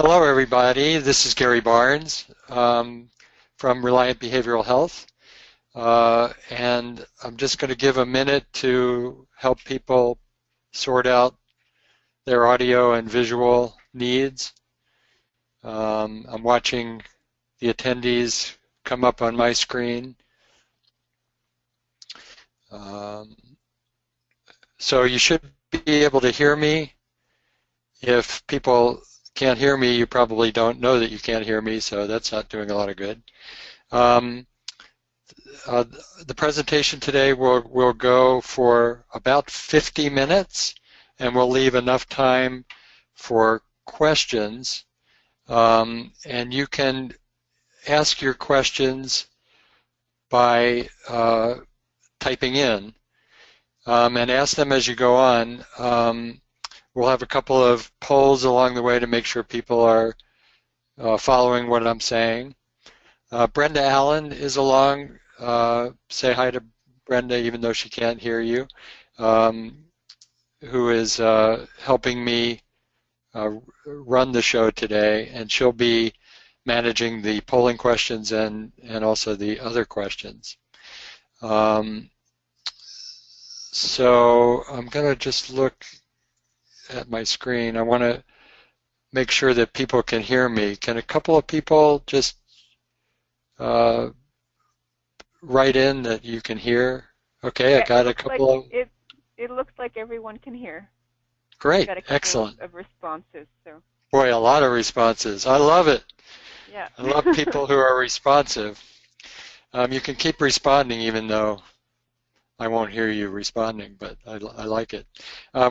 Hello, everybody. This is Gary Barnes from Reliant Behavioral Health. And I'm just going to give a minute to help people sort out their audio and visual needs. I'm watching the attendees come up on my screen. So you should be able to hear me. If people can't hear me, you probably don't know that you can't hear me, so that's not doing a lot of good. The presentation today will go for about 50 minutes, and we'll leave enough time for questions. And you can ask your questions by typing in, and ask them as you go on. We'll have a couple of polls along the way to make sure people are following what I'm saying. Brenda Allen is along. Say hi to Brenda, even though she can't hear you, who is helping me run the show today, and she'll be managing the polling questions and also the other questions. So I'm going to just look at my screen. I want to make sure that people can hear me. Can a couple of people just write in that you can hear? Okay, yeah, I got a couple of... It looks like everyone can hear. Great, got a couple excellent. Of responses. So. Boy, a lot of responses. I love it. Yeah. I love people who are responsive. You can keep responding even though I won't hear you responding, but I like it.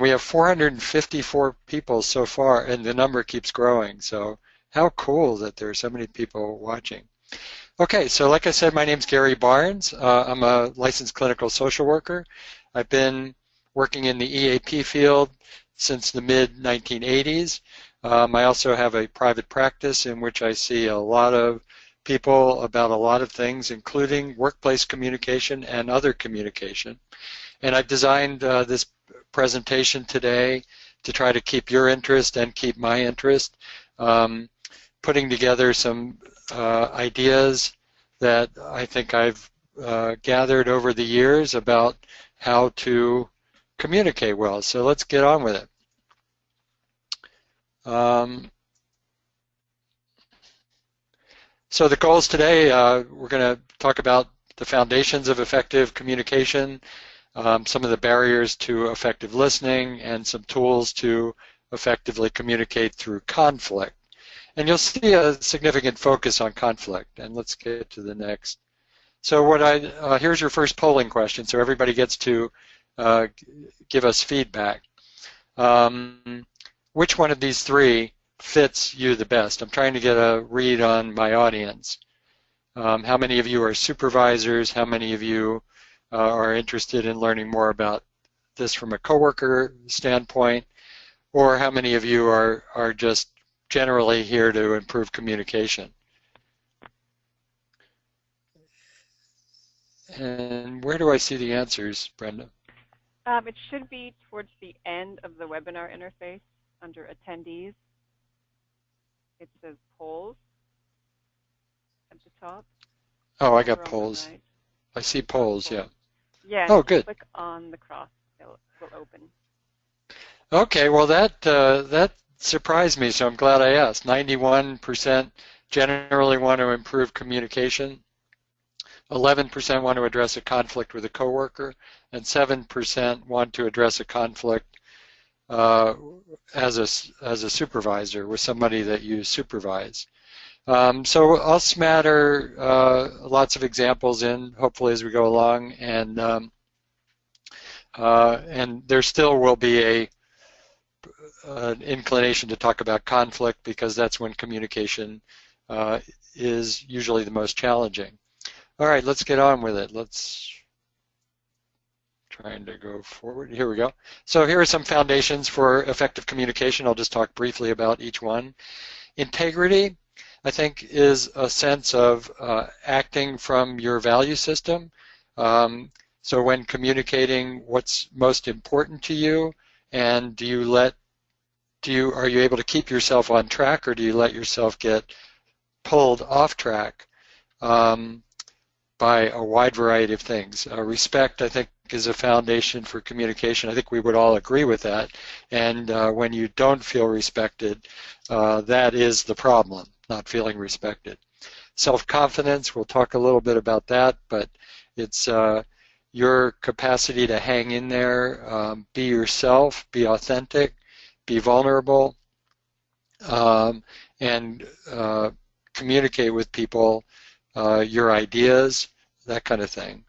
We have 454 people so far, and the number keeps growing. So how cool that there are so many people watching. Okay, so like I said, my name's Gary Barnes. I'm a licensed clinical social worker. I've been working in the EAP field since the mid-1980s. I also have a private practice in which I see a lot of people about a lot of things, including workplace communication and other communication. And I've designed this presentation today to try to keep your interest and keep my interest, putting together some ideas that I think I've gathered over the years about how to communicate well. So let's get on with it. So the goals today, we're going to talk about the foundations of effective communication, some of the barriers to effective listening, and some tools to effectively communicate through conflict. And you'll see a significant focus on conflict. And let's get to the next. So here's your first polling question, so everybody gets to give us feedback. Which one of these three fits you the best? I'm trying to get a read on my audience. How many of you are supervisors? How many of you are interested in learning more about this from a coworker standpoint? Or how many of you are just generally here to improve communication? And where do I see the answers, Brenda? It should be towards the end of the webinar interface under attendees. It says polls at the top. Oh, I got polls. Right. I see polls, yeah. Yeah, oh, good. Click on the cross, it will open. Okay, well that surprised me, so I'm glad I asked. 91% generally want to improve communication, 11% want to address a conflict with a coworker, and 7% want to address a conflict as a supervisor with somebody that you supervise. So I'll smatter lots of examples in, hopefully, as we go along, and there still will be an inclination to talk about conflict because that's when communication is usually the most challenging. All right, let's get on with it. Trying to go forward. Here we go. So here are some foundations for effective communication. I'll just talk briefly about each one. Integrity, I think, is a sense of acting from your value system. So when communicating what's most important to you, and do you let are you able to keep yourself on track, or do you let yourself get pulled off track by a wide variety of things? Respect, I think, is a foundation for communication. I think we would all agree with that. And when you don't feel respected, that is the problem, not feeling respected. Self-confidence, we'll talk a little bit about that, but it's your capacity to hang in there, be yourself, be authentic, be vulnerable, and communicate with people your ideas, that kind of thing.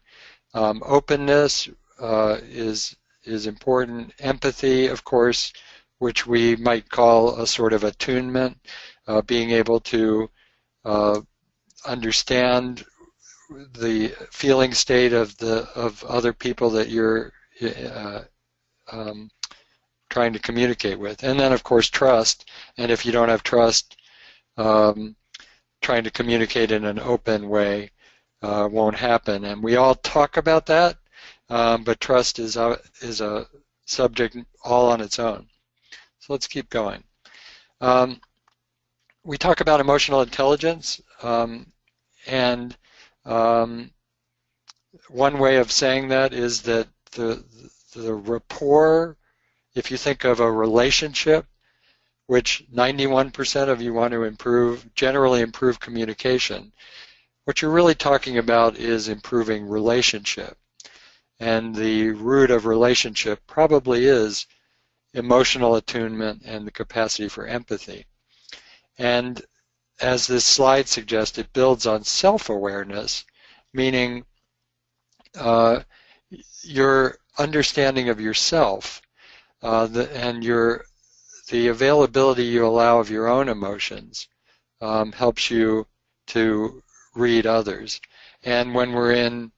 Openness is important. Empathy, of course, which we might call a sort of attunement, being able to understand the feeling state of other people that you're trying to communicate with. And then, of course, trust. And if you don't have trust, trying to communicate in an open way won't happen. And we all talk about that, but trust is a subject all on its own. So let's keep going. We talk about emotional intelligence, and one way of saying that is that the rapport, if you think of a relationship, which 91% of you want to improve, generally improve communication, what you're really talking about is improving relationship. And the root of relationship probably is emotional attunement and the capacity for empathy. And as this slide suggests, it builds on self-awareness, meaning your understanding of yourself and the availability you allow of your own emotions helps you to read others. And when we're in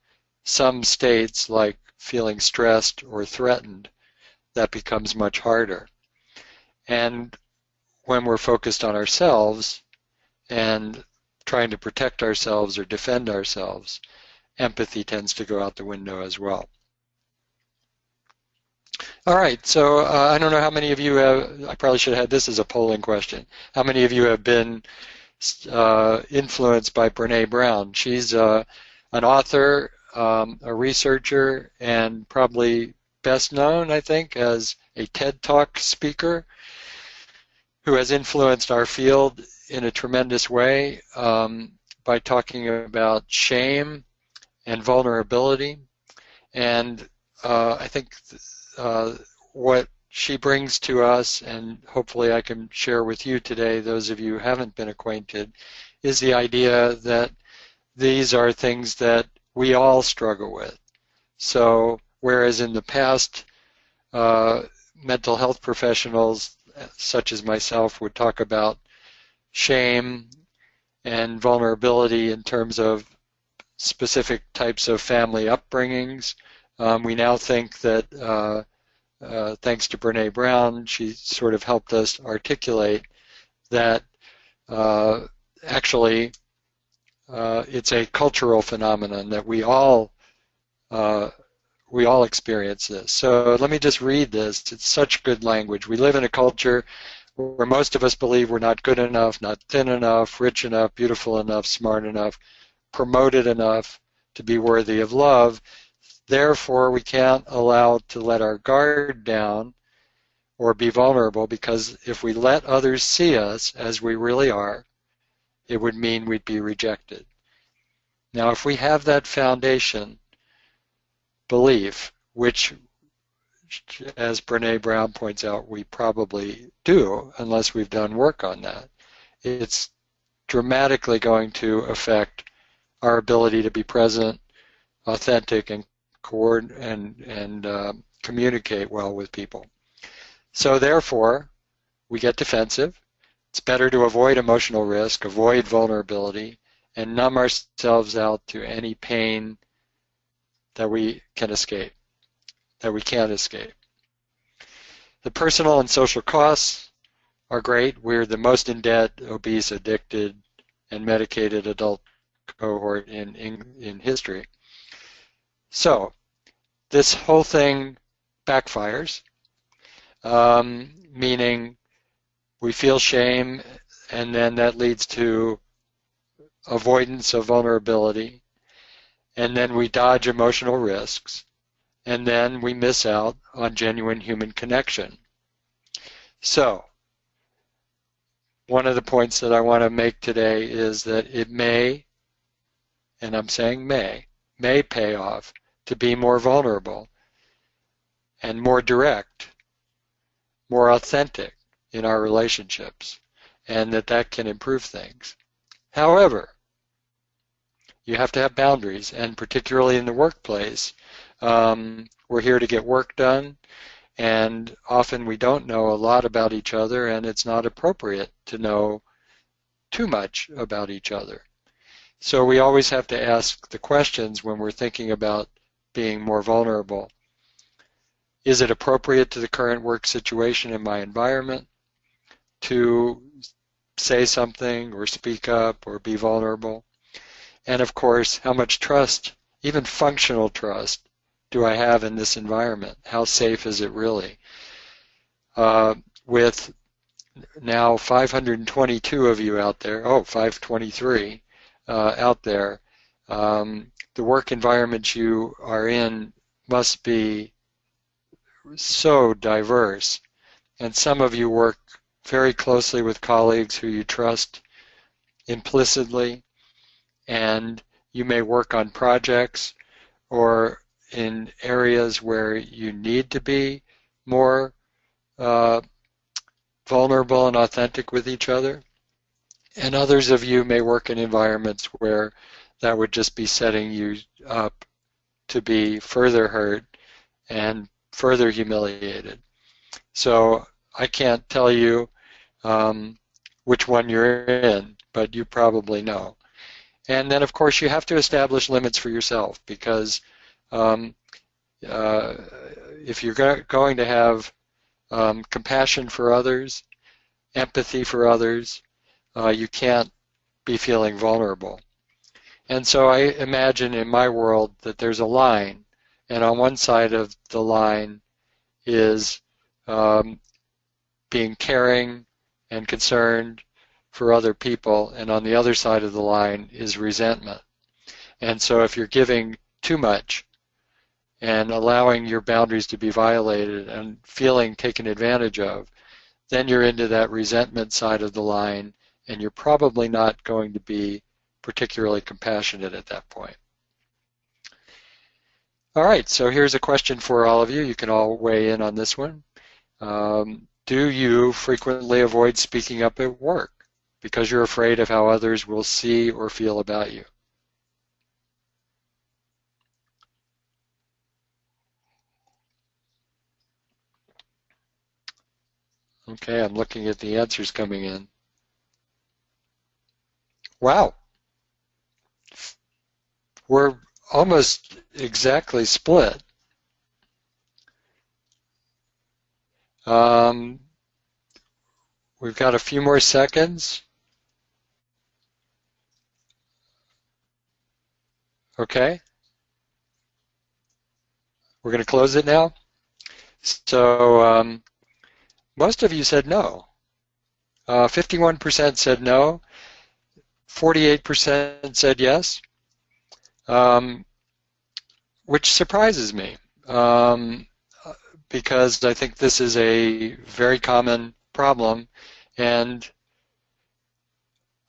some states like feeling stressed or threatened, that becomes much harder. And when we're focused on ourselves and trying to protect ourselves or defend ourselves, empathy tends to go out the window as well. All right, so I don't know how many of you have, I probably should have had this as a polling question. How many of you have been influenced by Brené Brown? She's an author, a researcher, and probably best known, I think, as a TED Talk speaker who has influenced our field in a tremendous way by talking about shame and vulnerability. And I think what she brings to us, and hopefully I can share with you today, those of you who haven't been acquainted, is the idea that these are things that we all struggle with. So whereas in the past, mental health professionals such as myself would talk about shame and vulnerability in terms of specific types of family upbringings, we now think that thanks to Brené Brown, she sort of helped us articulate that actually it's a cultural phenomenon that we all experience this. So let me just read this. It's such good language. We live in a culture where most of us believe we're not good enough, not thin enough, rich enough, beautiful enough, smart enough, promoted enough to be worthy of love. Therefore, we can't allow to let our guard down or be vulnerable, because if we let others see us as we really are, it would mean we'd be rejected. Now, if we have that foundation belief, which, as Brené Brown points out, we probably do unless we've done work on that, it's dramatically going to affect our ability to be present, authentic, and communicate well with people. So therefore, we get defensive. It's better to avoid emotional risk, avoid vulnerability, and numb ourselves out to any pain that we can escape, that we can't escape. The personal and social costs are great. We're the most in debt, obese, addicted, and medicated adult cohort in history. So this whole thing backfires, meaning we feel shame, and then that leads to avoidance of vulnerability, and then we dodge emotional risks, and then we miss out on genuine human connection. So, one of the points that I want to make today is that it may, and I'm saying may pay off to be more vulnerable and more direct, more authentic in our relationships, and that can improve things. However, you have to have boundaries, and particularly in the workplace, we're here to get work done, and often we don't know a lot about each other, and it's not appropriate to know too much about each other. So we always have to ask the questions when we're thinking about being more vulnerable. Is it appropriate to the current work situation in my environment to say something or speak up or be vulnerable? And of course, how much trust, even functional trust, do I have in this environment? How safe is it really? With now 522 of you out there, 523 out there, the work environment you are in must be so diverse. And some of you work very closely with colleagues who you trust implicitly, and you may work on projects or in areas where you need to be more vulnerable and authentic with each other. And others of you may work in environments where that would just be setting you up to be further hurt and further humiliated. So I can't tell you which one you're in, but you probably know. And then, of course, you have to establish limits for yourself, because if you're going to have compassion for others, empathy for others, you can't be feeling vulnerable. And so I imagine in my world that there's a line, and on one side of the line is being caring and concerned for other people, and on the other side of the line is resentment. And so if you're giving too much and allowing your boundaries to be violated and feeling taken advantage of, then you're into that resentment side of the line, and you're probably not going to be particularly compassionate at that point. All right, so here's a question for all of you. You can all weigh in on this one. Do you frequently avoid speaking up at work because you're afraid of how others will see or feel about you? Okay, I'm looking at the answers coming in. Wow, we're almost exactly split. We've got a few more seconds. Okay, we're going to close it now. So most of you said no. 51% said no. 48% said yes, which surprises me, because I think this is a very common problem, and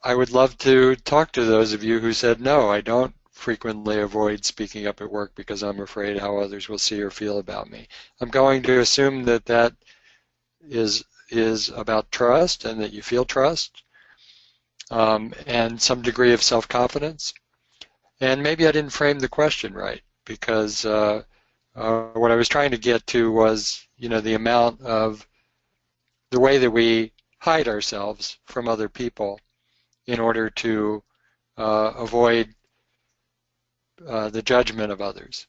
I would love to talk to those of you who said no, I don't frequently avoid speaking up at work because I'm afraid how others will see or feel about me. I'm going to assume that that is about trust, and that you feel trust, and some degree of self-confidence. And maybe I didn't frame the question right, because what I was trying to get to was, the amount of the way that we hide ourselves from other people in order to avoid the judgment of others.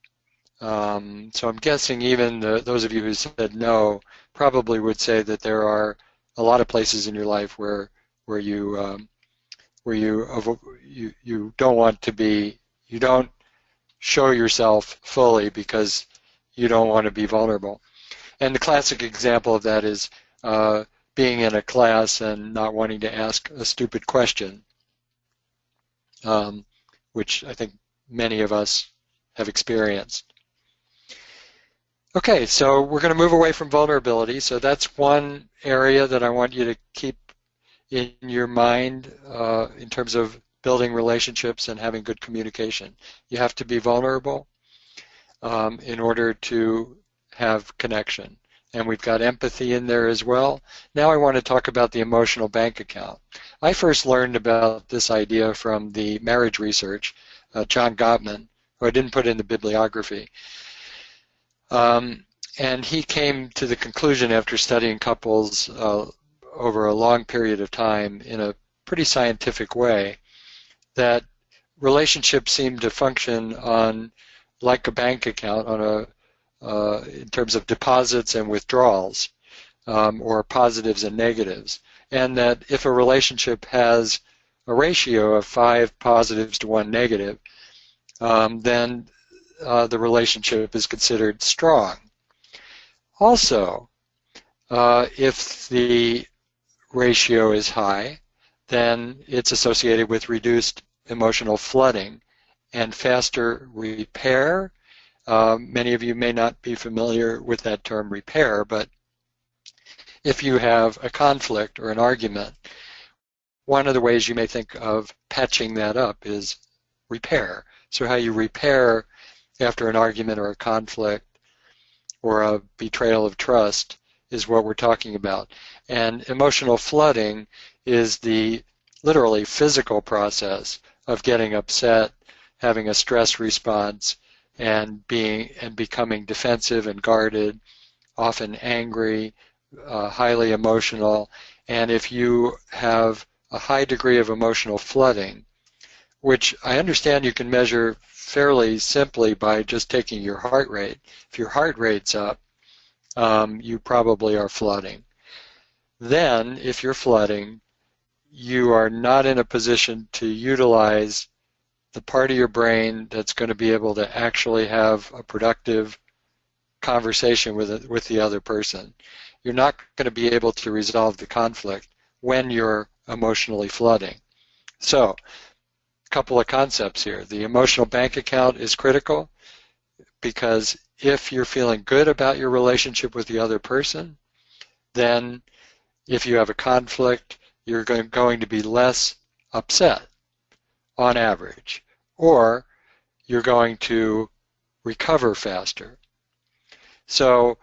So I'm guessing even those of you who said no probably would say that there are a lot of places in your life where you don't want to be, you don't show yourself fully because you don't want to be vulnerable. And the classic example of that is being in a class and not wanting to ask a stupid question, which I think many of us have experienced. Okay, so we're going to move away from vulnerability. So that's one area that I want you to keep in your mind in terms of building relationships and having good communication. You have to be vulnerable in order to have connection. And we've got empathy in there as well. Now I want to talk about the emotional bank account. I first learned about this idea from the marriage research, John Gottman, who I didn't put in the bibliography. And he came to the conclusion after studying couples over a long period of time in a pretty scientific way that relationships seem to function on like a bank account on in terms of deposits and withdrawals, or positives and negatives, and that if a relationship has a ratio of 5 positives to 1 negative, then the relationship is considered strong. Also, if the ratio is high, then it's associated with reduced emotional flooding and faster repair. Many of you may not be familiar with that term repair, but if you have a conflict or an argument, one of the ways you may think of patching that up is repair. So how you repair after an argument or a conflict or a betrayal of trust is what we're talking about. And emotional flooding is the literally physical process of getting upset, having a stress response, and becoming defensive and guarded, often angry, highly emotional. And if you have a high degree of emotional flooding, which I understand you can measure fairly simply by just taking your heart rate. If your heart rate's up, you probably are flooding. Then, if you're flooding, you are not in a position to utilize the part of your brain that's going to be able to actually have a productive conversation with the other person. You're not going to be able to resolve the conflict when you're emotionally flooding. So, a couple of concepts here. The emotional bank account is critical because if you're feeling good about your relationship with the other person, then if you have a conflict, you're going to be less upset on average, or you're going to recover faster. So,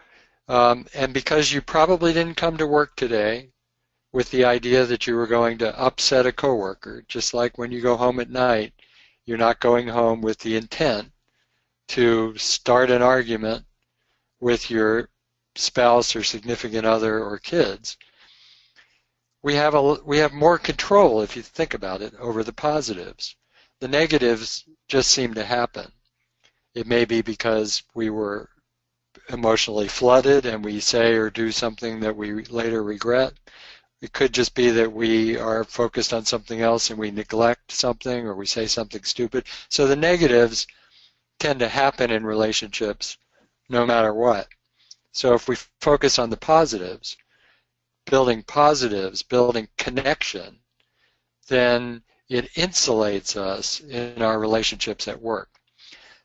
and because you probably didn't come to work today with the idea that you were going to upset a coworker, just like when you go home at night, you're not going home with the intent to start an argument with your spouse or significant other or kids. We have more control, if you think about it, over the positives. The negatives just seem to happen. It may be because we were emotionally flooded and we say or do something that we later regret. It could just be that we are focused on something else and we neglect something or we say something stupid. So the negatives tend to happen in relationships no matter what. So if we focus on the positives, building connection, then it insulates us in our relationships at work.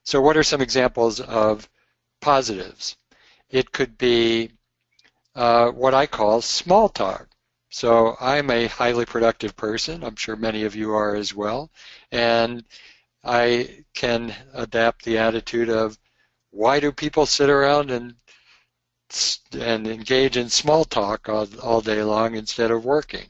So what are some examples of positives? It could be what I call small talk. So I'm a highly productive person. I'm sure many of you are as well. And I can adapt the attitude of, why do people sit around and engage in small talk all day long instead of working?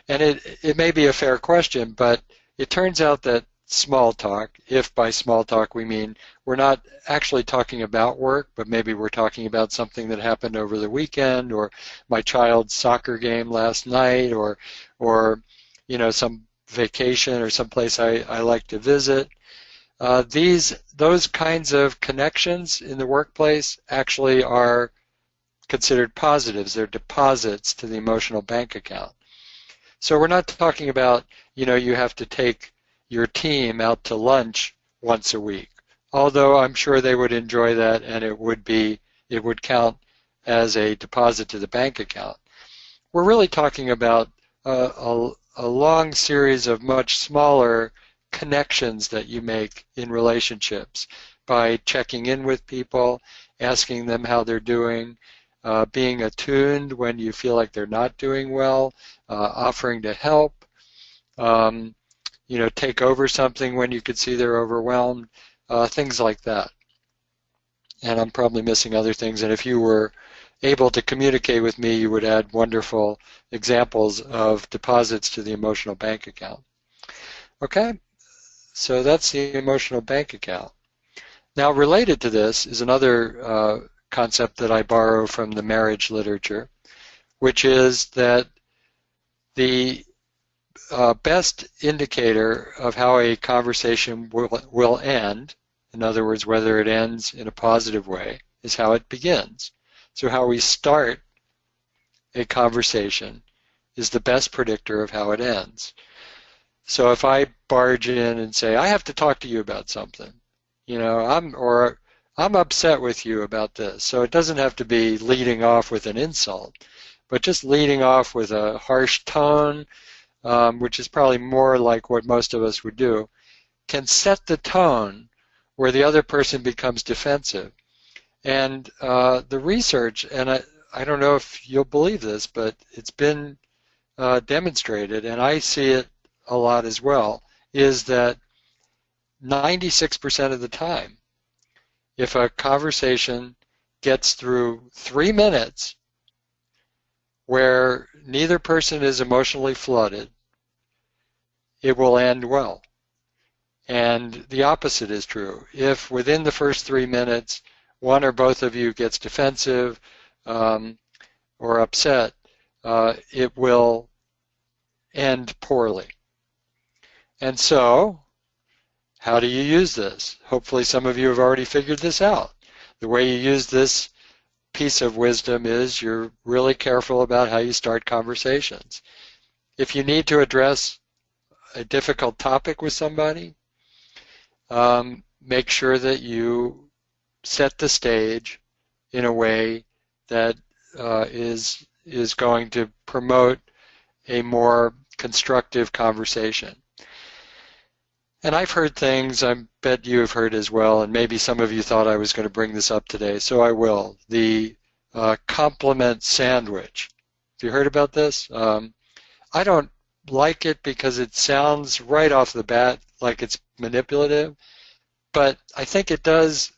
And it may be a fair question, but it turns out that small talk, if by small talk we mean we're not actually talking about work, but maybe we're talking about something that happened over the weekend, or my child's soccer game last night, or some vacation or someplace I like to visit. Those kinds of connections in the workplace actually are considered positives. They're deposits to the emotional bank account. So we're not talking about, you have to take your team out to lunch once a week, although I'm sure they would enjoy that and it would count as a deposit to the bank account. we're really talking about a long series of much smaller connections that you make in relationships by checking in with people, asking them how they're doing, being attuned when you feel like they're not doing well, offering to help, um, take over something when you could see they're overwhelmed, things like that. And I'm probably missing other things. And if you were able to communicate with me, you would add wonderful examples of deposits to the emotional bank account. Okay, so that's the emotional bank account. Now, related to this is another concept that I borrow from the marriage literature, which is that the best indicator of how a conversation will end, in other words, whether it ends in a positive way, is how it begins. So how we start a conversation is the best predictor of how it ends. So if I barge in and say, I have to talk to you about something, I'm upset with you about this. So it doesn't have to be leading off with an insult, but just leading off with a harsh tone, which is probably more like what most of us would do, can set the tone where the other person becomes defensive. And the research, and I don't know if you'll believe this, but it's been demonstrated, and I see it a lot as well, is that 96% of the time, if a conversation gets through 3 minutes where neither person is emotionally flooded, it will end well. And the opposite is true. If within the first 3 minutes, one or both of you gets defensive or upset, it will end poorly. And so, how do you use this? Hopefully some of you have already figured this out. The way you use this piece of wisdom is you're really careful about how you start conversations. If you need to address a difficult topic with somebody, make sure that you set the stage in a way that is going to promote a more constructive conversation. And I've heard things, I bet you have heard as well, and maybe some of you thought I was going to bring this up today, so I will. The compliment sandwich. Have you heard about this? I don't like it because it sounds right off the bat like it's manipulative, but I think it does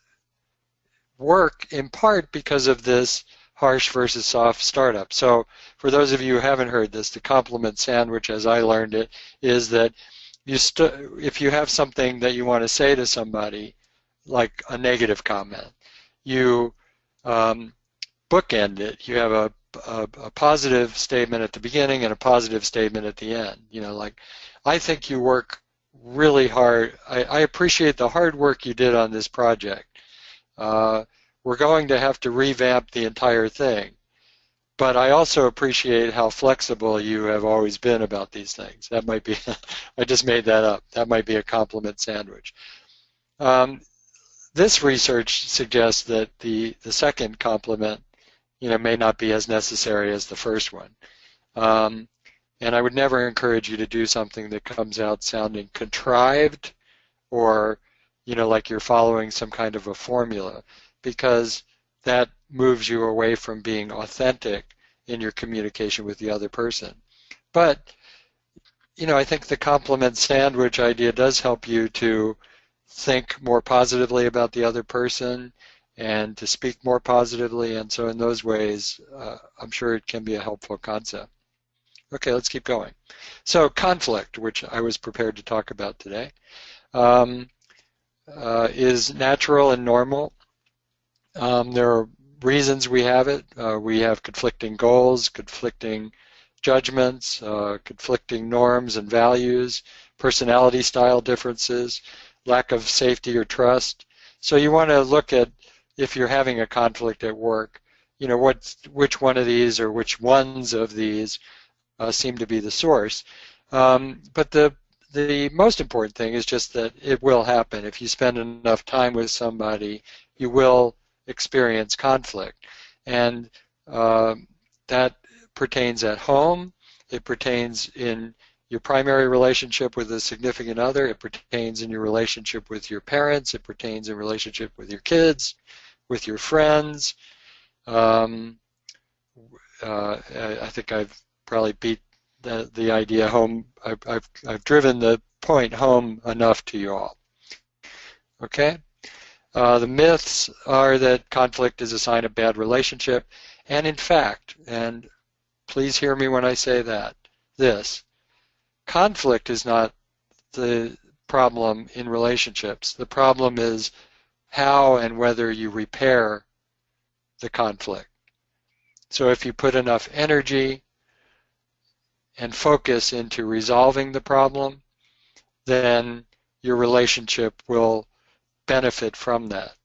work in part because of this harsh versus soft startup. So for those of you who haven't heard this, the compliment sandwich, as I learned it, is that if you have something that you want to say to somebody, like a negative comment, you bookend it. You have a positive statement at the beginning and a positive statement at the end. Like, I think you work really hard. I appreciate the hard work you did on this project. We're going to have to revamp the entire thing. But I also appreciate how flexible you have always been about these things. That might be, I just made that up. That might be a compliment sandwich. This research suggests that the second compliment, may not be as necessary as the first one. And I would never encourage you to do something that comes out sounding contrived or, like you're following some kind of a formula, because that moves you away from being authentic in your communication with the other person. But, I think the compliment sandwich idea does help you to think more positively about the other person and to speak more positively, and so in those ways, I'm sure it can be a helpful concept. Okay, let's keep going. So conflict, which I was prepared to talk about today, is natural and normal. There are reasons we have it. We have conflicting goals, conflicting judgments, conflicting norms and values, personality style differences, lack of safety or trust. So you want to look at, if you're having a conflict at work, which one of these or which ones of these seem to be the source. But the most important thing is just that it will happen. If you spend enough time with somebody, you will experience conflict. And that pertains at home. It pertains in your primary relationship with a significant other. It pertains in your relationship with your parents. It pertains in relationship with your kids, with your friends. I think I've probably beat the idea home. I've driven the point home enough to you all. Okay? The myths are that conflict is a sign of bad relationship. And in fact, and please hear me when I say this, conflict is not the problem in relationships. The problem is how and whether you repair the conflict. So if you put enough energy and focus into resolving the problem, then your relationship will benefit from that.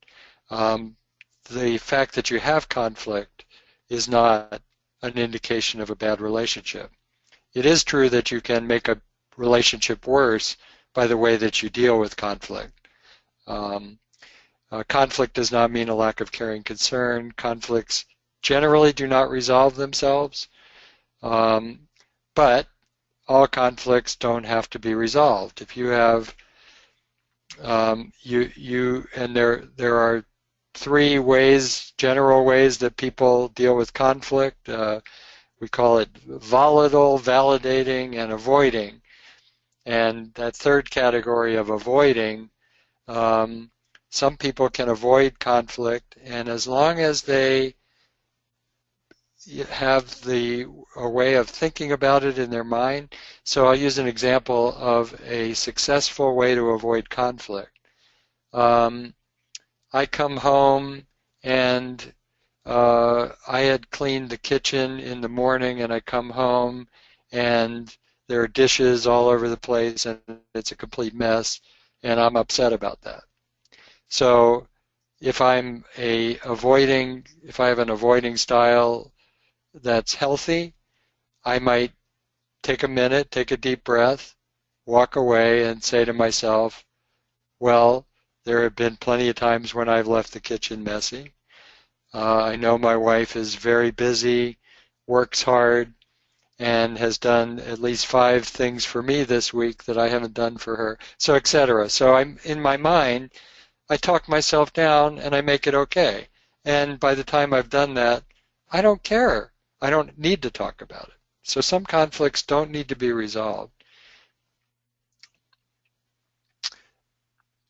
The fact that you have conflict is not an indication of a bad relationship. It is true that you can make a relationship worse by the way that you deal with conflict. Conflict does not mean a lack of caring concern. Conflicts generally do not resolve themselves, but all conflicts don't have to be resolved. If you have and there are three ways, general ways that people deal with conflict. We call it volatile, validating, and avoiding. And that third category of avoiding, some people can avoid conflict, and as long as they have a way of thinking about it in their mind. So I'll use an example of a successful way to avoid conflict. I come home and I had cleaned the kitchen in the morning, and I come home and there are dishes all over the place and it's a complete mess, and I'm upset about that. So if I have an avoiding style that's healthy, I might take a minute, take a deep breath, walk away and say to myself, well, there have been plenty of times when I've left the kitchen messy. I know my wife is very busy, works hard, and has done at least 5 things for me this week that I haven't done for her, so etc. So I'm in my mind, I talk myself down and I make it okay. And by the time I've done that, I don't care. I don't need to talk about it. So some conflicts don't need to be resolved.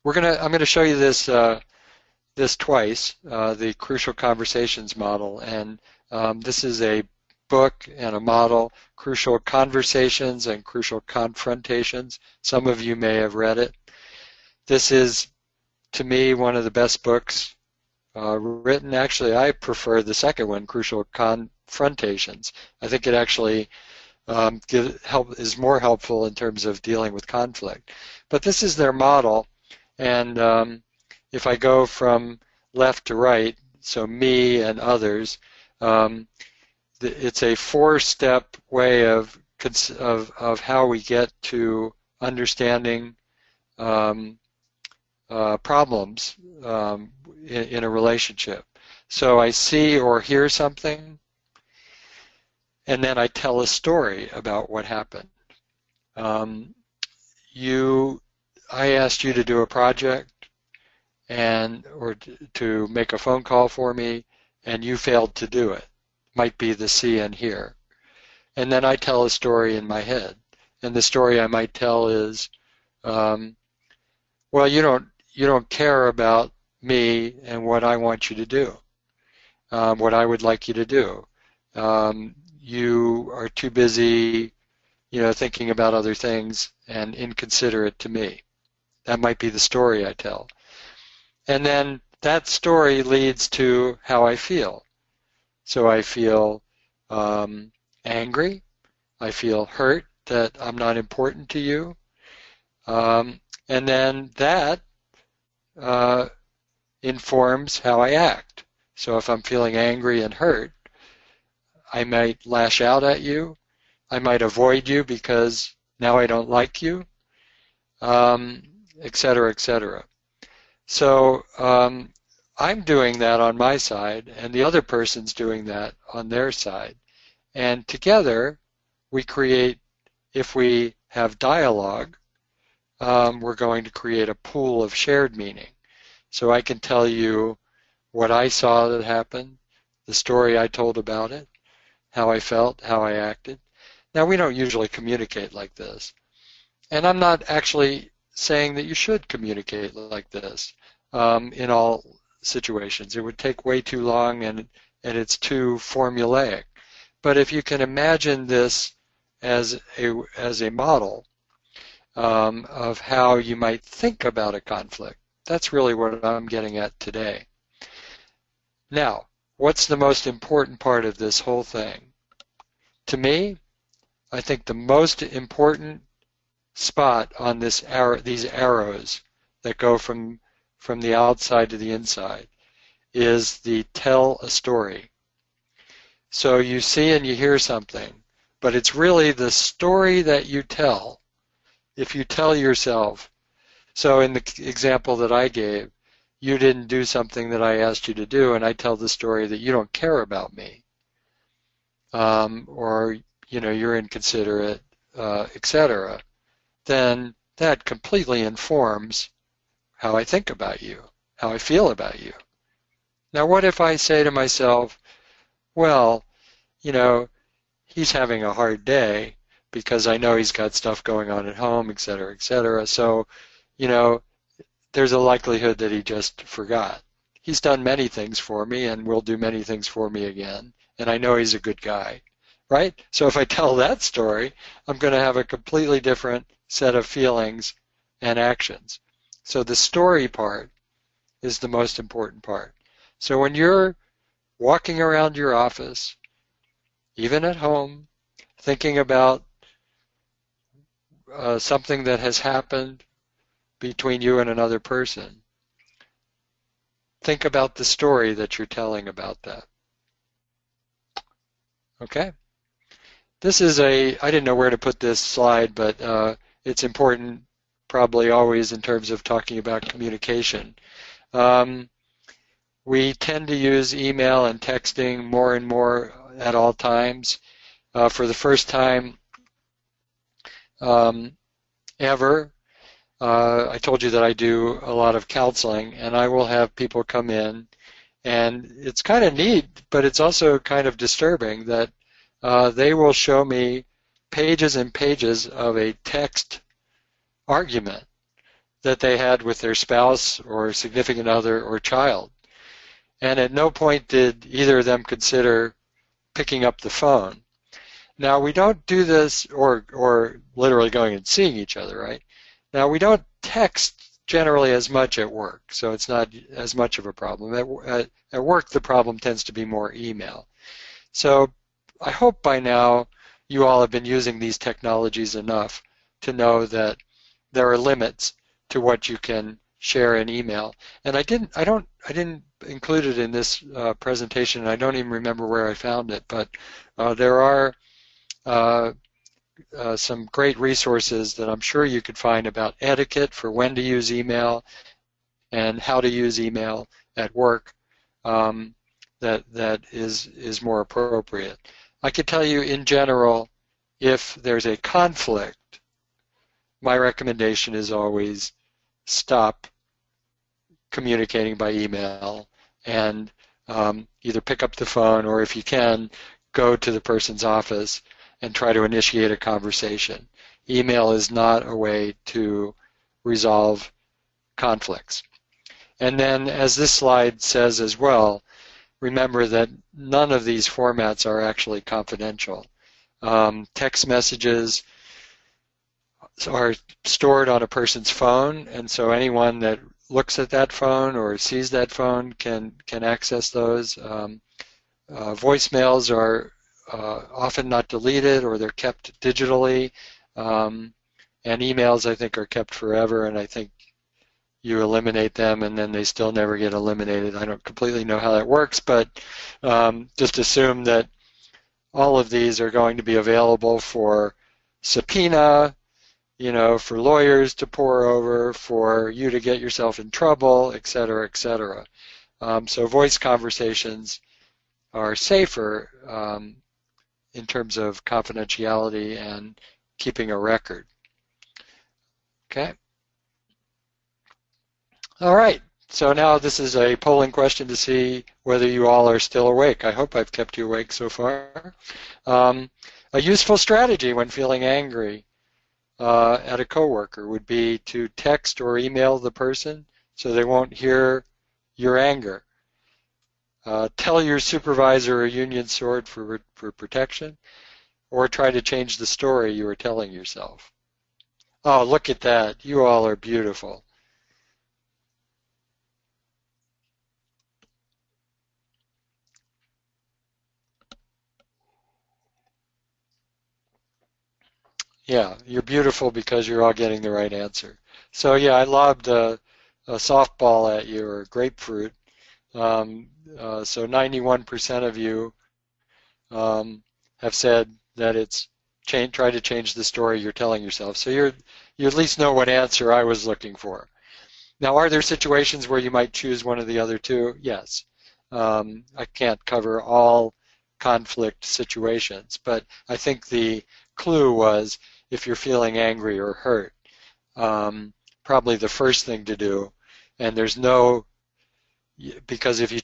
I'm going to show you this twice, the Crucial Conversations model, and this is a book and a model, Crucial Conversations and Crucial Confrontations. Some of you may have read it. This is, to me, one of the best books written. Actually, I prefer the second one, Crucial Confrontations. I think it actually is more helpful in terms of dealing with conflict. But this is their model, and if I go from left to right, so me and others, it's a 4-step way of how we get to understanding problems in a relationship. So I see or hear something, and then I tell a story about what happened. I asked you to do a project or to make a phone call for me, and you failed to do it. Might be the see and hear. And then I tell a story in my head. And the story I might tell is, well, you don't care about me and what I want you to do, what I would like you to do. You are too busy, thinking about other things and inconsiderate to me. That might be the story I tell. And then that story leads to how I feel. So I feel angry. I feel hurt that I'm not important to you. And then that informs how I act. So if I'm feeling angry and hurt, I might lash out at you. I might avoid you because now I don't like you, etc., etc. So I'm doing that on my side, and the other person's doing that on their side. And together we create, if we have dialogue, we're going to create a pool of shared meaning. So I can tell you what I saw that happened, the story I told about it, how I felt, how I acted. Now, we don't usually communicate like this. And I'm not actually saying that you should communicate like this in all situations. It would take way too long, and it's too formulaic. But if you can imagine this as a model of how you might think about a conflict, that's really what I'm getting at today. Now, what's the most important part of this whole thing? To me, I think the most important spot on these arrows that go from the outside to the inside is the tell a story. So you see and you hear something, but it's really the story that you tell. If you tell yourself, so in the example that I gave, you didn't do something that I asked you to do, and I tell the story that you don't care about me, or you're inconsiderate, etc., then that completely informs how I think about you, how I feel about you. Now, what if I say to myself, well, he's having a hard day because I know he's got stuff going on at home, etc., etc. So, there's a likelihood that he just forgot. He's done many things for me and will do many things for me again, and I know he's a good guy, right? So if I tell that story, I'm going to have a completely different set of feelings and actions. So the story part is the most important part. So when you're walking around your office, even at home, thinking about something that has happened between you and another person, think about the story that you're telling about that. Okay? This is I didn't know where to put this slide, but it's important probably always in terms of talking about communication. We tend to use email and texting more and more at all times. For the first time ever, I told you that I do a lot of counseling, and I will have people come in, and it's kind of neat, but it's also kind of disturbing that they will show me pages and pages of a text argument that they had with their spouse or significant other or child. And at no point did either of them consider picking up the phone. Now, we don't do this, or literally going and seeing each other, right? Now, we don't text generally as much at work, so it's not as much of a problem. At work, the problem tends to be more email. So I hope by now you all have been using these technologies enough to know that there are limits to what you can share in email. And I didn't include it in this presentation, and I don't even remember where I found it, but there are some great resources that I'm sure you could find about etiquette for when to use email and how to use email at work that is more appropriate. I could tell you in general, if there's a conflict, my recommendation is always stop communicating by email and either pick up the phone, or if you can, go to the person's office and try to initiate a conversation. Email is not a way to resolve conflicts. And then, as this slide says as well, remember that none of these formats are actually confidential. Text messages are stored on a person's phone, and so anyone that looks at that phone or sees that phone can access those. Voicemails are often not deleted, or they're kept digitally, and emails I think are kept forever, and I think you eliminate them and then they still never get eliminated. I don't completely know how that works, but just assume that all of these are going to be available for subpoena, for lawyers to pore over, for you to get yourself in trouble, et cetera, et cetera. So voice conversations are safer in terms of confidentiality and keeping a record. Okay. All right. So now this is a polling question to see whether you all are still awake. I hope I've kept you awake so far. A useful strategy when feeling angry at a coworker would be to text or email the person so they won't hear your anger. Tell your supervisor a union sword for protection, or try to change the story you are telling yourself. Oh, look at that. You all are beautiful. Yeah, you're beautiful because you're all getting the right answer. So yeah, I lobbed a softball at you, or a grapefruit. So 91% of you have said that it's try to change the story you're telling yourself. So you at least know what answer I was looking for. Now, are there situations where you might choose one of the other two? Yes. I can't cover all conflict situations, but I think the clue was if you're feeling angry or hurt, probably the first thing to do, and there's no, because if you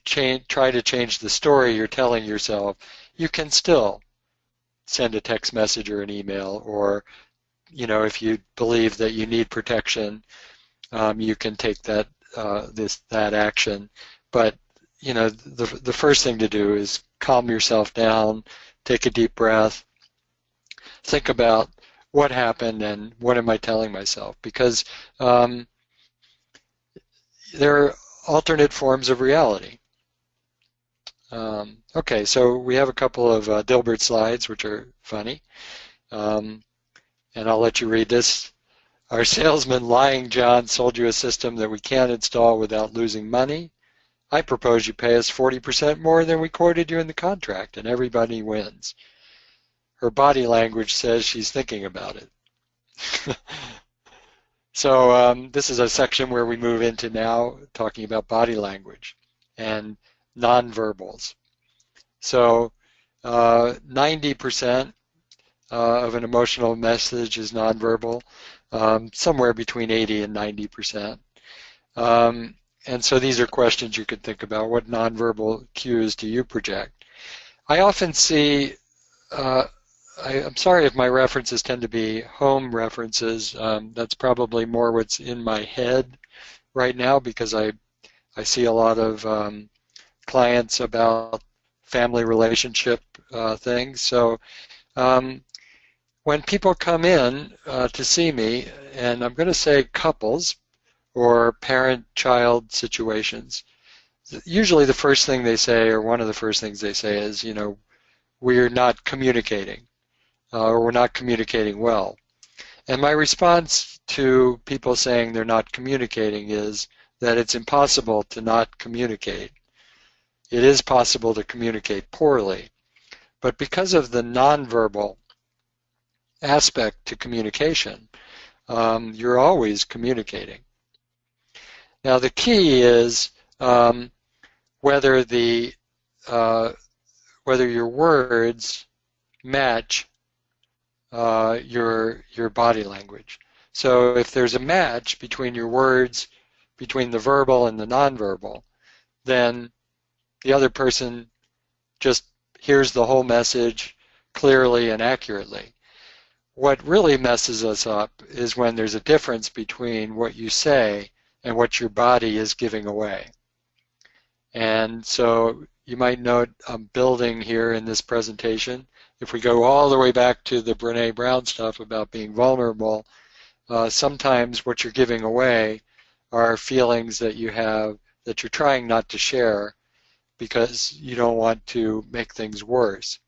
try to change the story you're telling yourself, you can still send a text message or an email, or if you believe that you need protection, you can take that action. But the first thing to do is calm yourself down, take a deep breath, think about what happened and what am I telling myself, because there are alternate forms of reality. Okay, so we have a couple of Dilbert slides, which are funny, and I'll let you read this. Our salesman, Lying John, sold you a system that we can't install without losing money. I propose you pay us 40% more than we quoted you in the contract, and everybody wins. Her body language says she's thinking about it. So this is a section where we move into now talking about body language and nonverbals. So 90% of an emotional message is nonverbal, somewhere between 80 and 90%. And so these are questions you could think about. What nonverbal cues do you project? I often see, I'm sorry if my references tend to be home references. That's probably more what's in my head right now, because I see a lot of clients about family relationship things. So when people come in to see me, and I'm going to say couples or parent-child situations, usually the first thing they say, or one of the first things they say is, we're not communicating, or we're not communicating well. And my response to people saying they're not communicating is that it's impossible to not communicate. It is possible to communicate poorly, but because of the nonverbal aspect to communication, you're always communicating. Now the key is whether your words match your body language. So if there's a match between your words, between the verbal and the nonverbal, then the other person just hears the whole message clearly and accurately. What really messes us up is when there's a difference between what you say and what your body is giving away. And so you might note I'm building here in this presentation. If we go all the way back to the Brene Brown stuff about being vulnerable, sometimes what you're giving away are feelings that you have that you're trying not to share because you don't want to make things worse.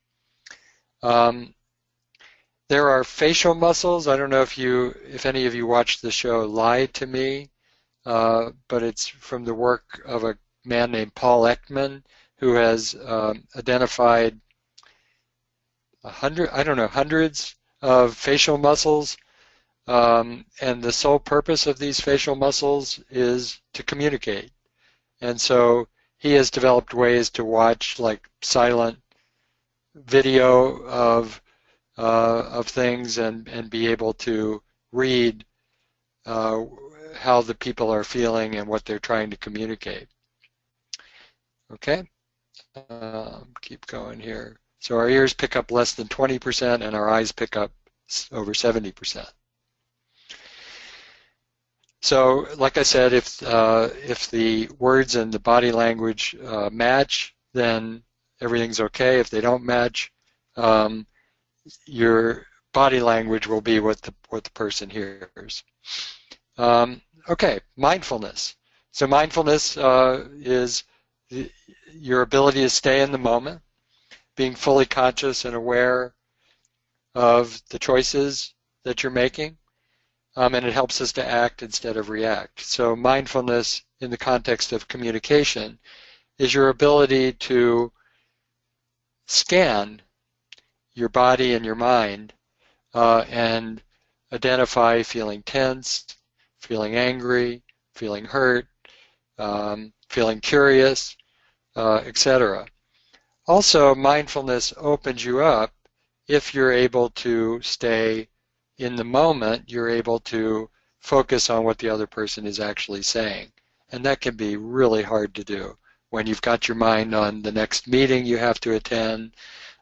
There are facial muscles. I don't know if any of you watched the show Lie to Me, but it's from the work of a man named Paul Ekman, who has identified hundreds of facial muscles, and the sole purpose of these facial muscles is to communicate. And so he has developed ways to watch like silent video of things and be able to read how the people are feeling and what they're trying to communicate. Okay, keep going here. So our ears pick up less than 20% and our eyes pick up over 70%. So, like I said, if the words and the body language match, then everything's okay. If they don't match, your body language will be what the person hears. Okay, mindfulness. So mindfulness is your ability to stay in the moment, being fully conscious and aware of the choices that you're making. And it helps us to act instead of react. So mindfulness in the context of communication is your ability to scan your body and your mind and identify feeling tense, feeling angry, feeling hurt, feeling curious, etc. Also, mindfulness opens you up if you're able to stay in the moment, you're able to focus on what the other person is actually saying. And that can be really hard to do when you've got your mind on the next meeting you have to attend,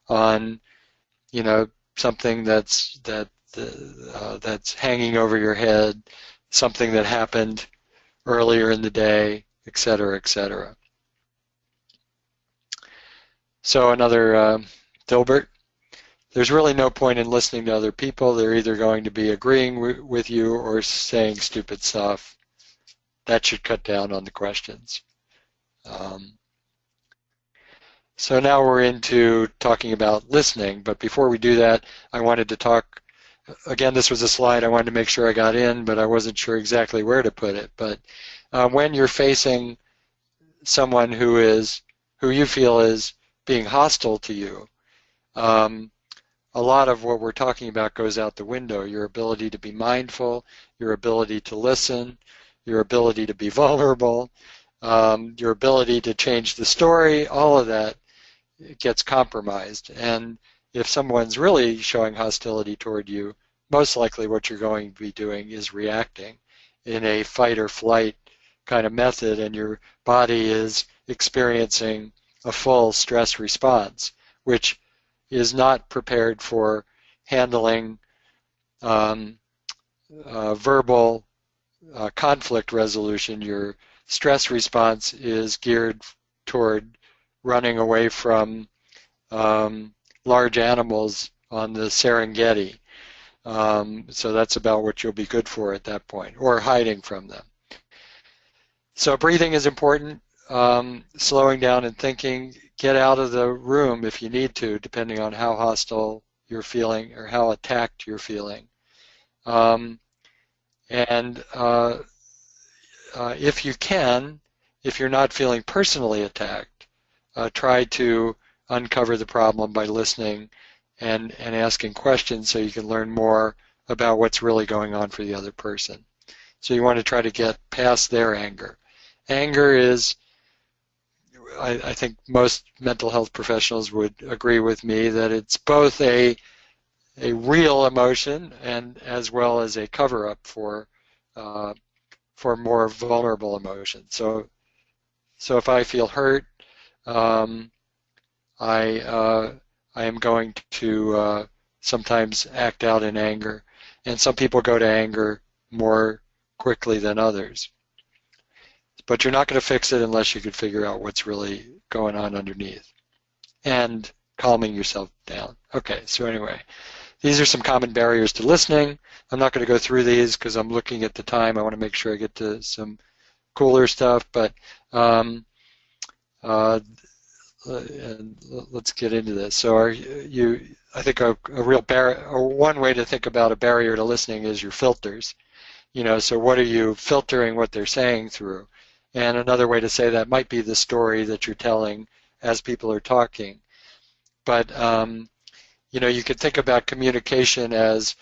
on something that's hanging over your head, something that happened earlier in the day, etc., etc. So another Dilbert. There's really no point in listening to other people. They're either going to be agreeing with you or saying stupid stuff. That should cut down on the questions. So now we're into talking about listening, but before we do that, I wanted to talk, again, this was a slide I wanted to make sure I got in, but I wasn't sure exactly where to put it. But when you're facing someone who you feel is being hostile to you, a lot of what we're talking about goes out the window. Your ability to be mindful, your ability to listen, your ability to be vulnerable, your ability to change the story, all of that gets compromised. And if someone's really showing hostility toward you, most likely what you're going to be doing is reacting in a fight or flight kind of method, and your body is experiencing a full stress response, which is not prepared for handling verbal conflict resolution. Your stress response is geared toward running away from large animals on the Serengeti. So that's about what you'll be good for at that point, or hiding from them. So breathing is important, slowing down and thinking. Get out of the room if you need to, depending on how hostile you're feeling or how attacked you're feeling. If you can, if you're not feeling personally attacked, try to uncover the problem by listening and asking questions so you can learn more about what's really going on for the other person. So you want to try to get past their anger. Anger is, I think most mental health professionals would agree with me that it's both a real emotion and as well as a cover-up for more vulnerable emotions. So if I feel hurt, I am going to sometimes act out in anger, and some people go to anger more quickly than others. But you're not going to fix it unless you can figure out what's really going on underneath and calming yourself down. Okay, so anyway, these are some common barriers to listening. I'm not going to go through these because I'm looking at the time. I want to make sure I get to some cooler stuff, but and let's get into this. So I think a real barrier, or one way to think about a barrier to listening is your filters. So what are you filtering what they're saying through? And another way to say that might be the story that you're telling as people are talking. But you could think about communication as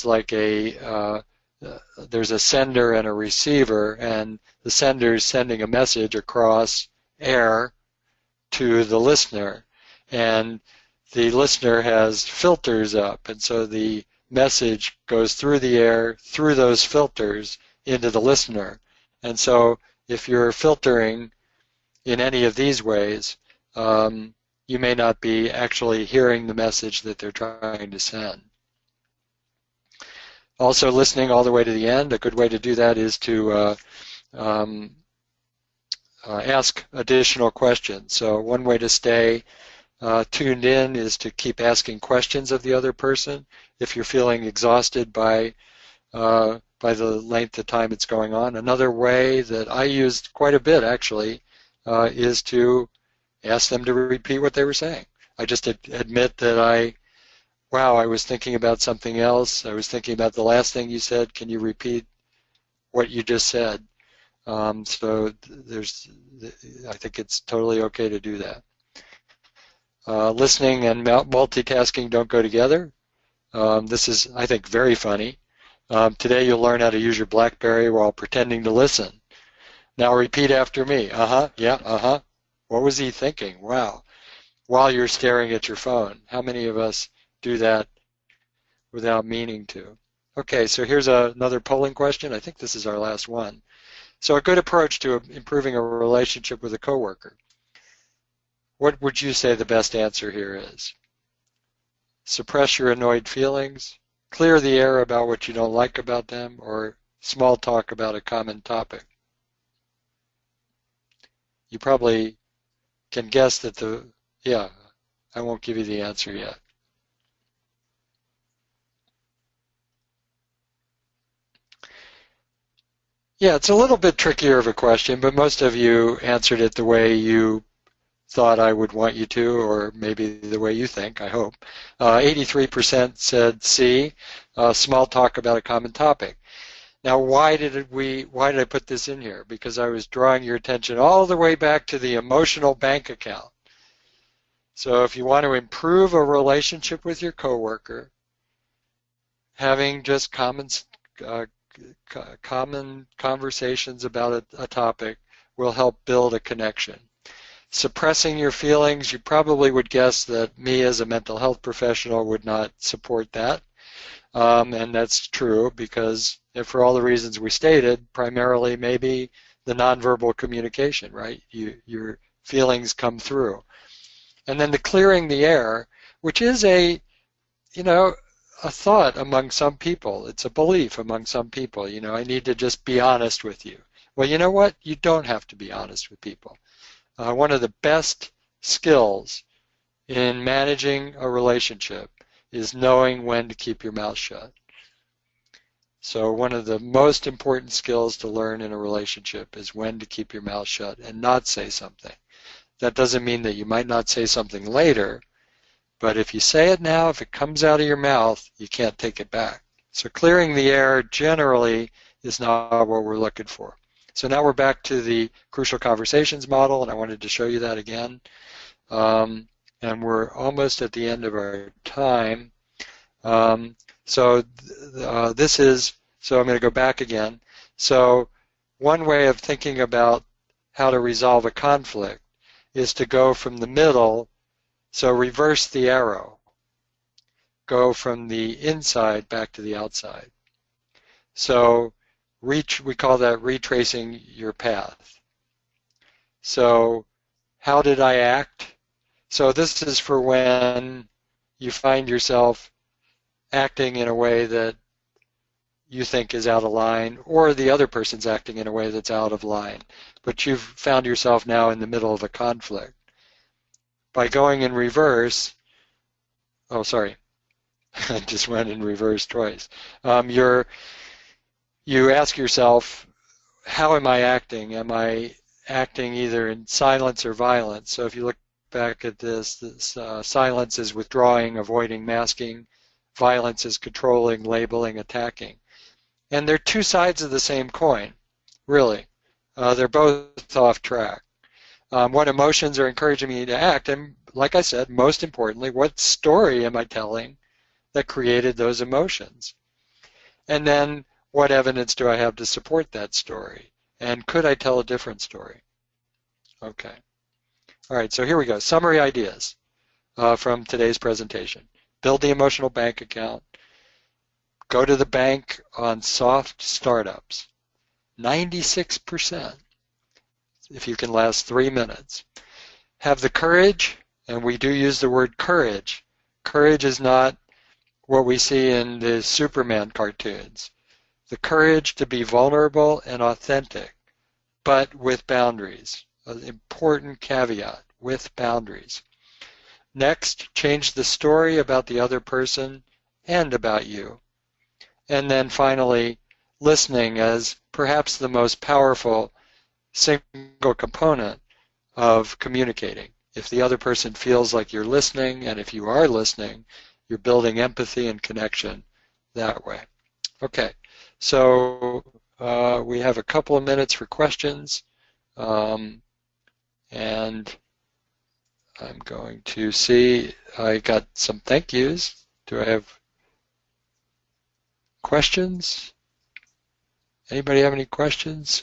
like there's a sender and a receiver, and the sender is sending a message across air to the listener, and the listener has filters up, and so the message goes through the air, through those filters, into the listener. And so if you're filtering in any of these ways, you may not be actually hearing the message that they're trying to send. Also, listening all the way to the end, a good way to do that is to ask additional questions. So one way to stay tuned in is to keep asking questions of the other person. If you're feeling exhausted by the length of time it's going on. Another way that I used quite a bit actually is to ask them to repeat what they were saying. I just admit that I was thinking about something else. I was thinking about the last thing you said. Can you repeat what you just said? So I think it's totally okay to do that. Listening and multitasking don't go together. This is, I think, very funny. Today you'll learn how to use your BlackBerry while pretending to listen. Now repeat after me. Yeah. What was he thinking? Wow. While you're staring at your phone. How many of us do that without meaning to? Okay, so here's another polling question. I think this is our last one. So a good approach to improving a relationship with a coworker. What would you say the best answer here is? Suppress your annoyed feelings, clear the air about what you don't like about them, or small talk about a common topic. You probably can guess that I won't give you the answer yet. Yeah, it's a little bit trickier of a question, but most of you answered it the way you thought I would want you to, or maybe the way you think, I hope. 83% said C, small talk about a common topic. Now, why did I put this in here? Because I was drawing your attention all the way back to the emotional bank account. So if you want to improve a relationship with your coworker, having just common conversations about a topic will help build a connection. Suppressing your feelings, you probably would guess that me as a mental health professional would not support that. And that's true because for all the reasons we stated, primarily maybe the nonverbal communication, right? Your feelings come through. And then the clearing the air, which is a thought among some people. It's a belief among some people. I need to just be honest with you. Well, you know what? You don't have to be honest with people. One of the best skills in managing a relationship is knowing when to keep your mouth shut. So one of the most important skills to learn in a relationship is when to keep your mouth shut and not say something. That doesn't mean that you might not say something later, but if you say it now, if it comes out of your mouth, you can't take it back. So clearing the air generally is not what we're looking for. So now we're back to the crucial conversations model, and I wanted to show you that again. And we're almost at the end of our time. So I'm going to go back again. So one way of thinking about how to resolve a conflict is to go from the middle, so reverse the arrow. Go from the inside back to the outside. So we call that retracing your path. So how did I act? So this is for when you find yourself acting in a way that you think is out of line, or the other person's acting in a way that's out of line, but you've found yourself now in the middle of a conflict. By going in reverse, I just went in reverse twice. You ask yourself, how am I acting? Am I acting either in silence or violence? So if you look back at this silence is withdrawing, avoiding, masking. Violence is controlling, labeling, attacking. And they're two sides of the same coin, really. They're both off track. What emotions are encouraging me to act? And like I said, most importantly, what story am I telling that created those emotions? And then what evidence do I have to support that story? And could I tell a different story? Okay. All right, so here we go. Summary ideas. from today's presentation. Build the emotional bank account. Go to the bank on soft startups. 96% if you can last 3 minutes. Have the courage, and we do use the word courage. Courage is not what we see in the Superman cartoons. The courage to be vulnerable and authentic, but with boundaries. An important caveat, with boundaries. Next, change the story about the other person and about you. And then finally, listening as perhaps the most powerful single component of communicating. If the other person feels like you're listening, and if you are listening, you're building empathy and connection that way. Okay, so we have a couple of minutes for questions, and I'm going to see, I got some thank yous. Do I have questions? Anybody have any questions?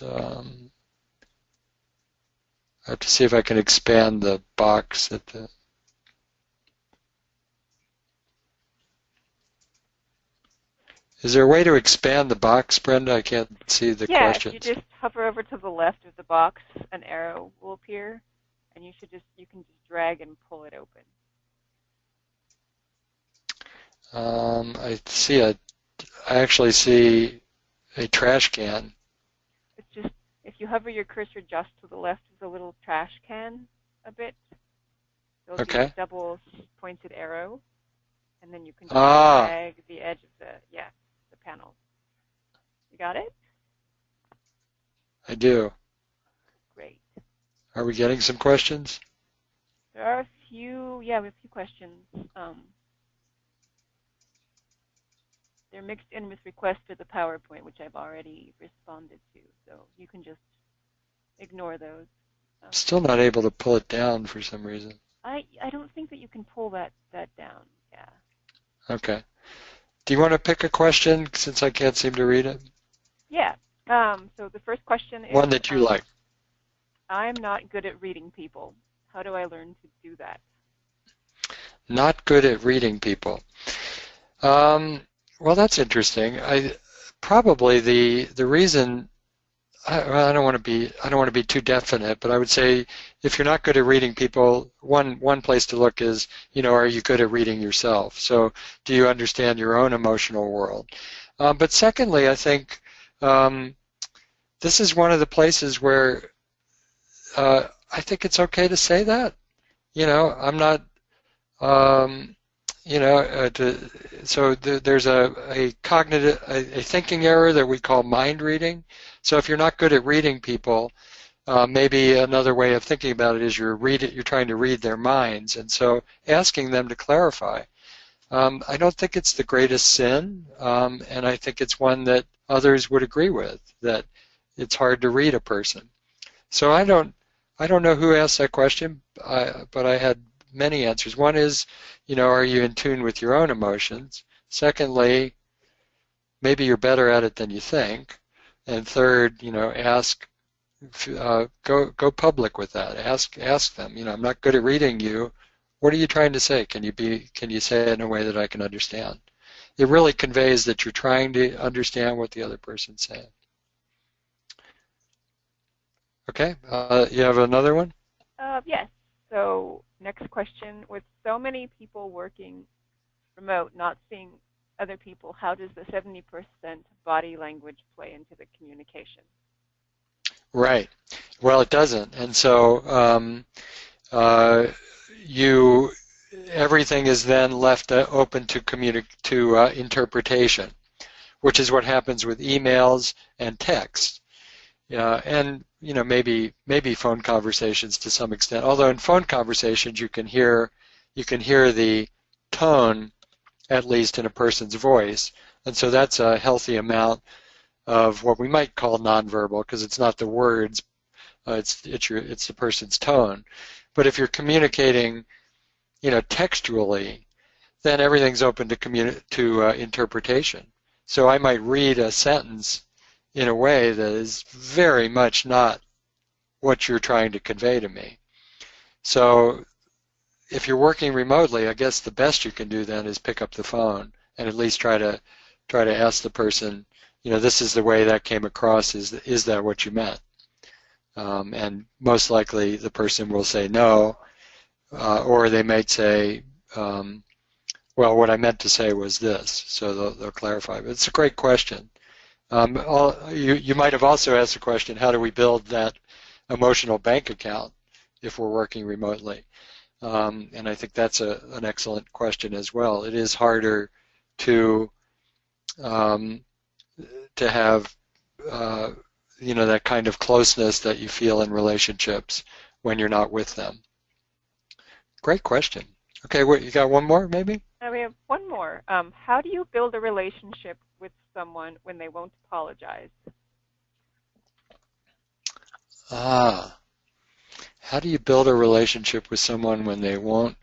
I have to see if I can expand the box at the... Is there a way to expand the box, Brenda? I can't see the questions. Yeah, if you just hover over to the left of the box, an arrow will appear, and you can just drag and pull it open. I actually see a trash can. It's just, if you hover your cursor just to the left of the little trash can a bit, there'll be a double pointed arrow, and then you can drag the edge of the panel. You got it? I do. Great. Are we getting some questions? There are a few, we have a few questions. They're mixed in with requests to the PowerPoint, which I've already responded to, so you can just ignore those. Still not able to pull it down for some reason. I don't think that you can pull that down, yeah. Okay. Do you want to pick a question since I can't seem to read it? Yeah. So the first question is... One that you like. I'm not good at reading people. How do I learn to do that? Not good at reading people. Well, that's interesting. Probably the reason... I don't want to be too definite, but I would say if you're not good at reading people, one place to look is, are you good at reading yourself? So do you understand your own emotional world? But secondly, I think this is one of the places where I think it's okay to say that. I'm not. So there's a cognitive, a thinking error that we call mind reading. So if you're not good at reading people, maybe another way of thinking about it is you're trying to read their minds, and so asking them to clarify. I don't think it's the greatest sin, and I think it's one that others would agree with, that it's hard to read a person. So I don't know who asked that question, but I had many answers. One is, are you in tune with your own emotions? Secondly, maybe you're better at it than you think. And third, ask, go public with that. Ask them. I'm not good at reading you. What are you trying to say? Can you say it in a way that I can understand? It really conveys that you're trying to understand what the other person's saying. Okay. You have another one? Yes. So next question, with so many people working remote, not seeing other people, how does the 70% body language play into the communication? Right. Well, it doesn't. And so everything is then left open to interpretation, which is what happens with emails and text. And maybe phone conversations to some extent. Although in phone conversations you can hear the tone, at least in a person's voice, and so that's a healthy amount of what we might call nonverbal, because it's not the words, it's the person's tone. But if you're communicating, textually, then everything's open to interpretation. So I might read a sentence in a way that is very much not what you're trying to convey to me. So, if you're working remotely, I guess the best you can do then is pick up the phone and at least try to ask the person, this is the way that came across. Is that what you meant? And most likely the person will say no, or they might say, well, what I meant to say was this. So they'll clarify. But it's a great question. You might have also asked the question, how do we build that emotional bank account if we're working remotely? And I think that's an excellent question as well. It is harder to have that kind of closeness that you feel in relationships when you're not with them. Great question. Okay, you got one more maybe? We have one more. How do you build a relationship with someone when they won't apologize? How do you build a relationship with someone when they won't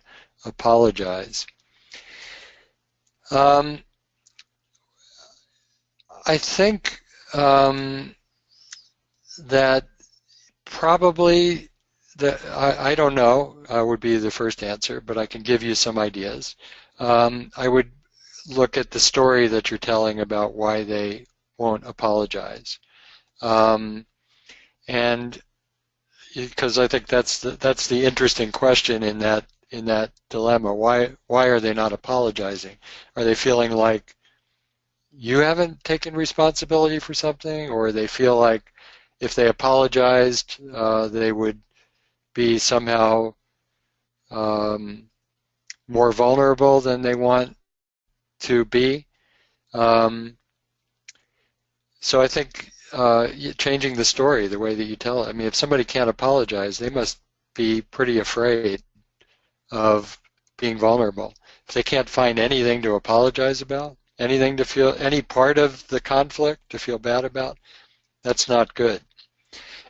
apologize? I think that probably I don't know would be the first answer, but I can give you some ideas. I would look at the story that you're telling about why they won't apologize, and because I think that's the interesting question in that dilemma. Why are they not apologizing? Are they feeling like you haven't taken responsibility for something, or they feel like if they apologized, they would be somehow more vulnerable than they want to be? So I think changing the story, the way that you tell it. I mean, if somebody can't apologize, they must be pretty afraid of being vulnerable. If they can't find anything to apologize about, anything to feel, any part of the conflict to feel bad about, that's not good.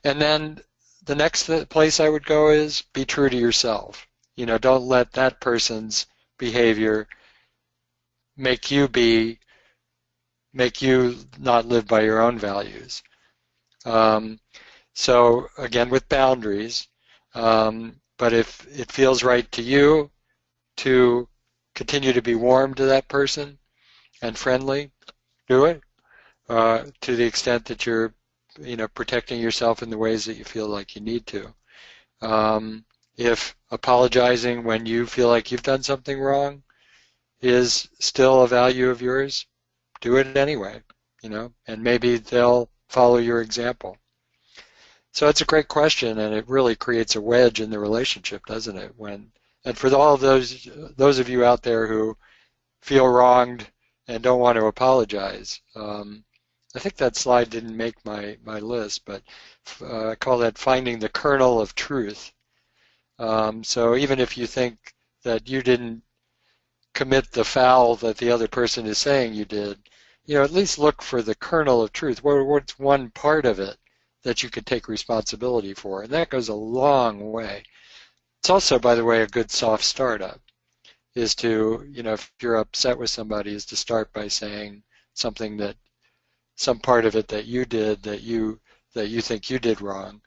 And then the next place I would go is be true to yourself. Don't let that person's behavior make you not live by your own values. So again, with boundaries, but if it feels right to you to continue to be warm to that person and friendly, do it to the extent that you're protecting yourself in the ways that you feel like you need to. If apologizing when you feel like you've done something wrong is still a value of yours, do it anyway, and maybe they'll follow your example. So it's a great question, and it really creates a wedge in the relationship, doesn't it? And for all of those of you out there who feel wronged and don't want to apologize, I think that slide didn't make my list, but I call that finding the kernel of truth. So even if you think that you didn't commit the foul that the other person is saying you did, at least look for the kernel of truth. What's one part of it that you could take responsibility for? And that goes a long way. It's also, by the way, a good soft startup is to, if you're upset with somebody, is to start by saying something that, some part of it that you did that you think you did wrong,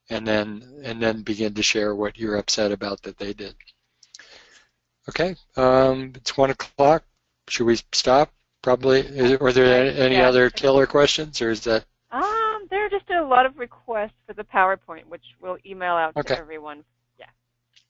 and then begin to share what you're upset about that they did. Okay, it's 1 o'clock. Should we stop? Probably. Are there any other killer questions, or is that? There are just a lot of requests for the PowerPoint, which we'll email out to everyone. Yeah.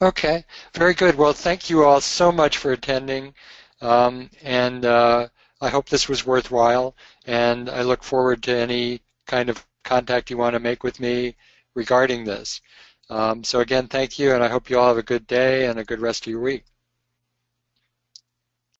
Okay, very good. Well, thank you all so much for attending, and I hope this was worthwhile, and I look forward to any kind of contact you want to make with me regarding this. So again, thank you, and I hope you all have a good day and a good rest of your week.